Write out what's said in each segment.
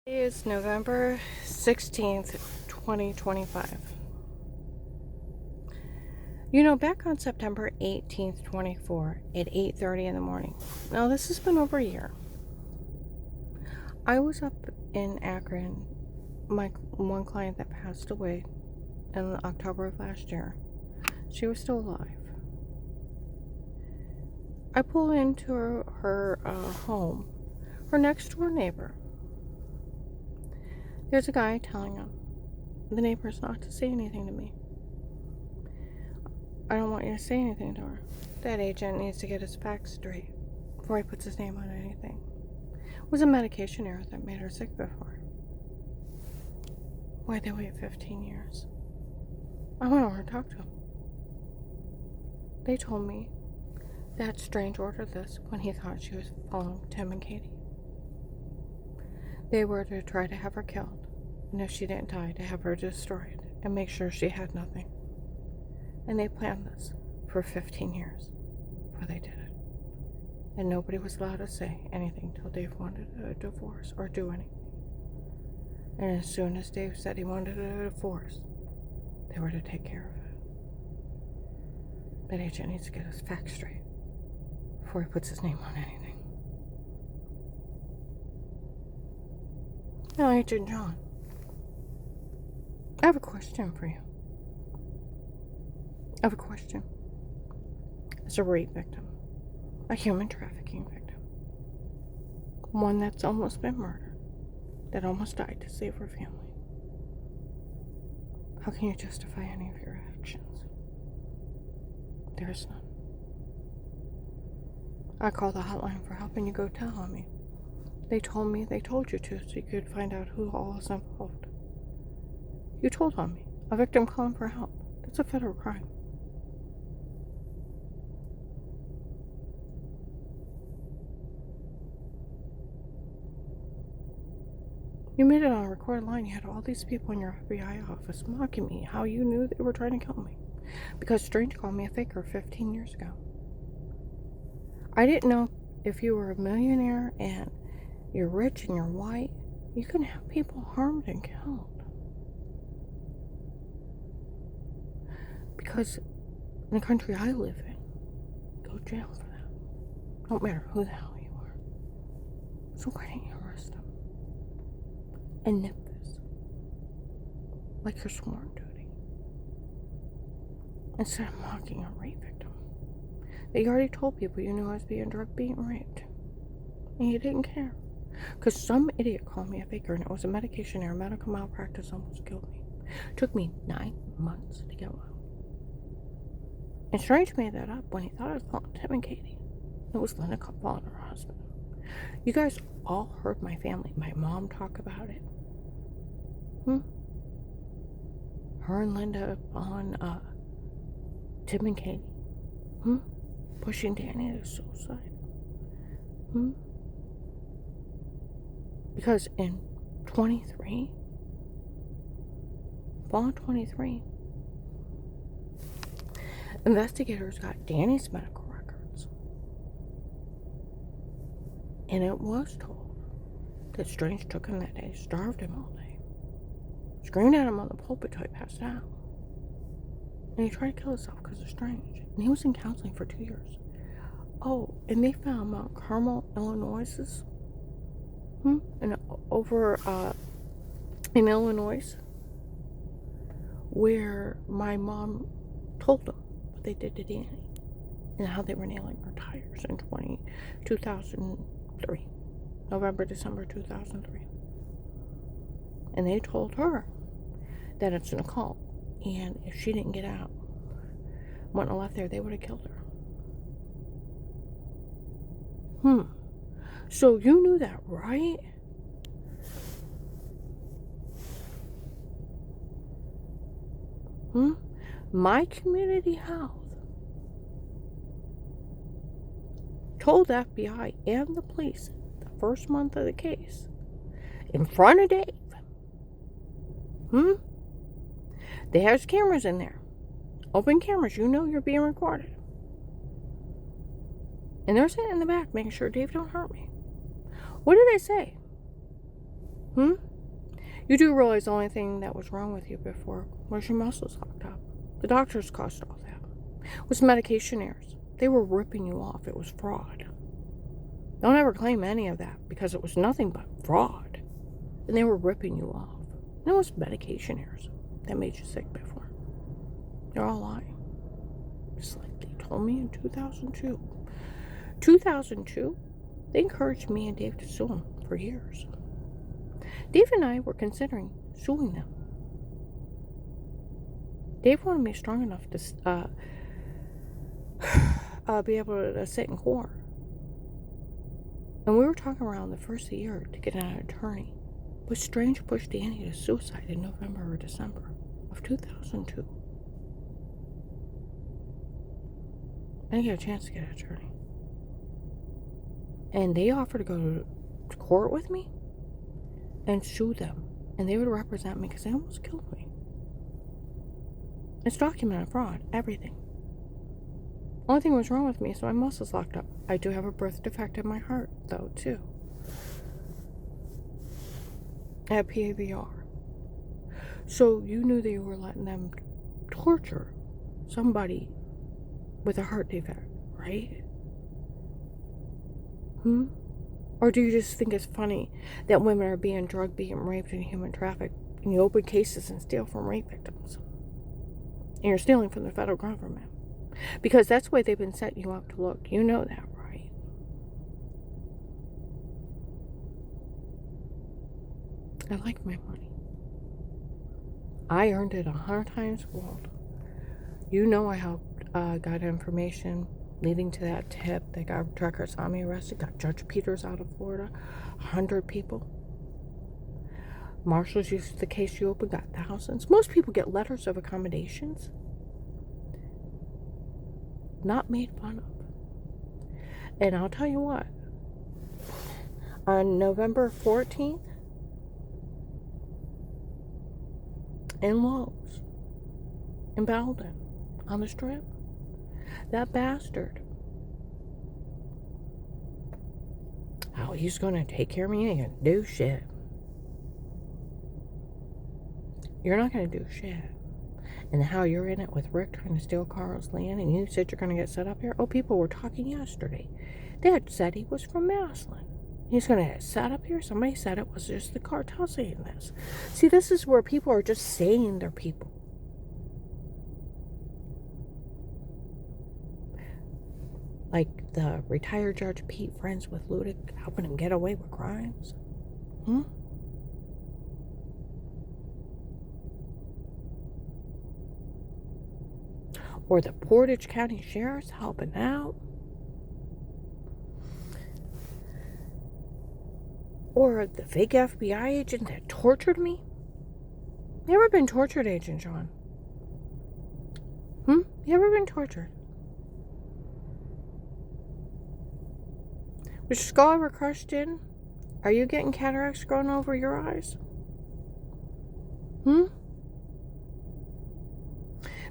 Today is November 16th, 2025. Back on September 18th, 24, at 8:30 in the morning. Now, this has been over a year. I was up in Akron, my one client that passed away in October of last year. She was still alive. I pull into her home. Her next door neighbor. There's a guy telling him, the neighbor's not to say anything to me. I don't want you to say anything to her. That agent needs to get his facts straight before he puts his name on anything. It was a medication error that made her sick before. Why'd they wait 15 years? I went over and talked to him. They told me that Strange ordered this when he thought she was following Tim and Katie. They were to try to have her killed, and if she didn't die, to have her destroyed and make sure she had nothing. And they planned this for 15 years before they did it. And nobody was allowed to say anything till Dave wanted a divorce or do anything. And as soon as Dave said he wanted a divorce, they were to take care of it. That agent needs to get his facts straight before he puts his name on anything. Now, Agent John, I have a question for you. I have a question. As a rape victim, a human trafficking victim, one that's almost been murdered, that almost died to save her family, how can you justify any of your actions? There is none. I called the hotline for help and you go tell on me. They told me they told you to so you could find out who all is involved. You told on me. A victim calling for help. That's a federal crime. You made it on a recorded line. You had all these people in your FBI office mocking me how you knew they were trying to kill me. Because Strange called me a faker 15 years ago. I didn't know if you were a millionaire and you're rich and you're white, you can have people harmed and killed. Because in the country I live in, go to jail for that. Don't matter who the hell you are. So why didn't you arrest them? And nip this. Like your sworn duty. Instead of mocking a rape victim. That you already told people you knew I was being drugged, being raped. And you didn't care. Because some idiot called me a faker and it was a medication error. Medical malpractice almost killed me. It took me 9 months to get well. And Strange made that up when he thought I was calling Tim and Katie. It was Linda Kupal and her husband. You guys all heard my family, my mom talk about it. Her and Linda on Tim and Katie. Pushing Danny to suicide. Because in 23, fall of 23, investigators got Danny's medical records. And it was told that Strange took him that day, starved him all day, screamed at him on the pulpit till he passed out. And he tried to kill himself because of Strange. And he was in counseling for 2 years. Oh, and they found Mount Carmel, Illinois' and over in Illinois, where my mom told them what they did to Danny and how they were nailing her tires in 2003, November, December 2003. And they told her that it's an occult, and if she didn't get out, went and left there, they would have killed her. So you knew that, right? My community health told the FBI and the police the first month of the case in front of Dave. There's cameras in there. Open cameras. You know you're being recorded. And they're sitting in the back making sure Dave don't hurt me. What did they say? Hmm? You do realize the only thing that was wrong with you before was your muscles locked up. The doctors caused all that. It was medication errors. They were ripping you off. It was fraud. Don't ever claim any of that because it was nothing but fraud. And they were ripping you off. And it was medication errors that made you sick before. They're all lying. Just like they told me in 2002. 2002, they encouraged me and Dave to sue them for years. Dave and I were considering suing them. Dave wanted me strong enough to be able to sit in court. And we were talking around the first of the year to get an attorney. But Strange pushed Danny to suicide in November or December of 2002. I didn't get a chance to get an attorney. And they offered to go to court with me and sue them. And they would represent me because they almost killed me. It's documented fraud, everything. Only thing was wrong with me is my muscles locked up. I do have a birth defect in my heart, though, too. I have PAVR. So you knew that you were letting them torture somebody with a heart defect, right? Or do you just think it's funny that women are being drugged, being raped, and human trafficked, and you open cases and steal from rape victims? And you're stealing from the federal government. Because that's the way they've been setting you up to look. You know that, right? I like my money. I earned it 100 times gold. You know I helped, got information leading to that tip that got Drug Ramaswamy arrested, got Judge Peters out of Florida, 100 people. Marshals used the case you opened, got thousands. Most people get letters of accommodations. Not made fun of. And I'll tell you what, on November 14th, in Lowe's, in Belden, on the Strip, that bastard, oh, he's gonna take care of me, he ain't gonna do shit. You're not gonna do shit. And how you're in it with Rick trying to steal Carl's land, and you said you're going to get set up here. Oh, people were talking yesterday. They had said he was from Maslin. He's going to get set up here. Somebody said it was just the cartel saying this. See, this is where people are just saying they're people. Like the retired Judge Pete, friends with Ludick, helping him get away with crimes. Or the Portage County Sheriff's helping out. Or the fake FBI agent that tortured me. You ever been tortured, Agent John? You ever been tortured? Was your skull ever crushed in? Are you getting cataracts growing over your eyes?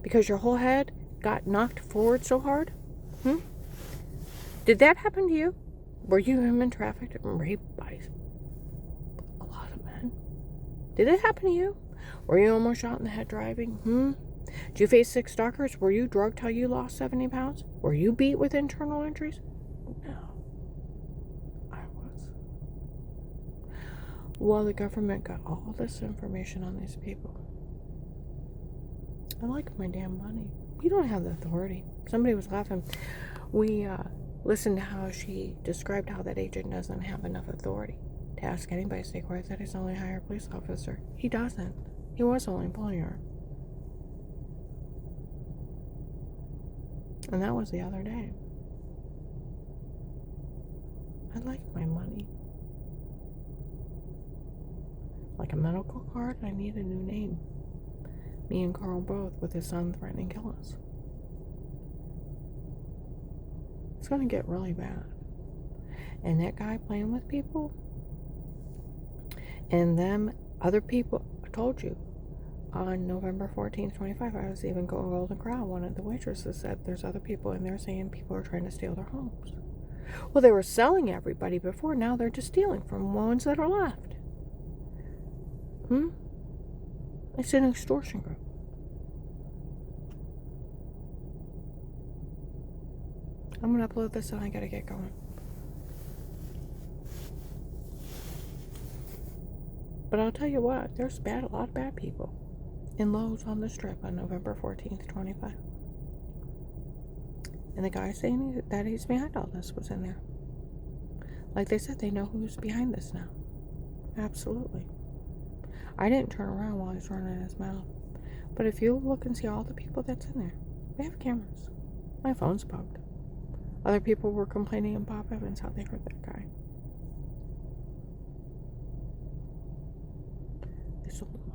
Because your whole head got knocked forward so hard? Did that happen to you? Were you human trafficked and raped by a lot of men? Did it happen to you? Were you almost shot in the head driving? Did you face 6 stalkers? Were you drugged till you lost 70 pounds? Were you beat with internal injuries? No. I was. Well, the government got all this information on these people. I like my damn money. You don't have the authority. Somebody was laughing. We listened to how she described how that agent doesn't have enough authority to ask anybody to stay quiet, that he's only a higher police officer. He doesn't. He was only employing her. And that was the other day. I like my money. Like a medical card, I need a new name. Me and Carl both, with his son threatening to kill us. It's going to get really bad. And that guy playing with people, and them other people, I told you, on November 14th, 25, I was even going Golden Crown. One of the waitresses said there's other people in there saying people are trying to steal their homes. Well, they were selling everybody before. Now they're just stealing from ones that are left. It's an extortion group. I'm gonna upload this and I gotta get going. But I'll tell you what, there's a lot of bad people in Lowe's on the Strip on November 14th, 25. And the guy saying that he's behind all this was in there. Like they said, they know who's behind this now. Absolutely. I didn't turn around while he was running his mouth. But if you look and see all the people that's in there, they have cameras. My phone's bugged. Other people were complaining in Bob Evans how they heard that guy. They sold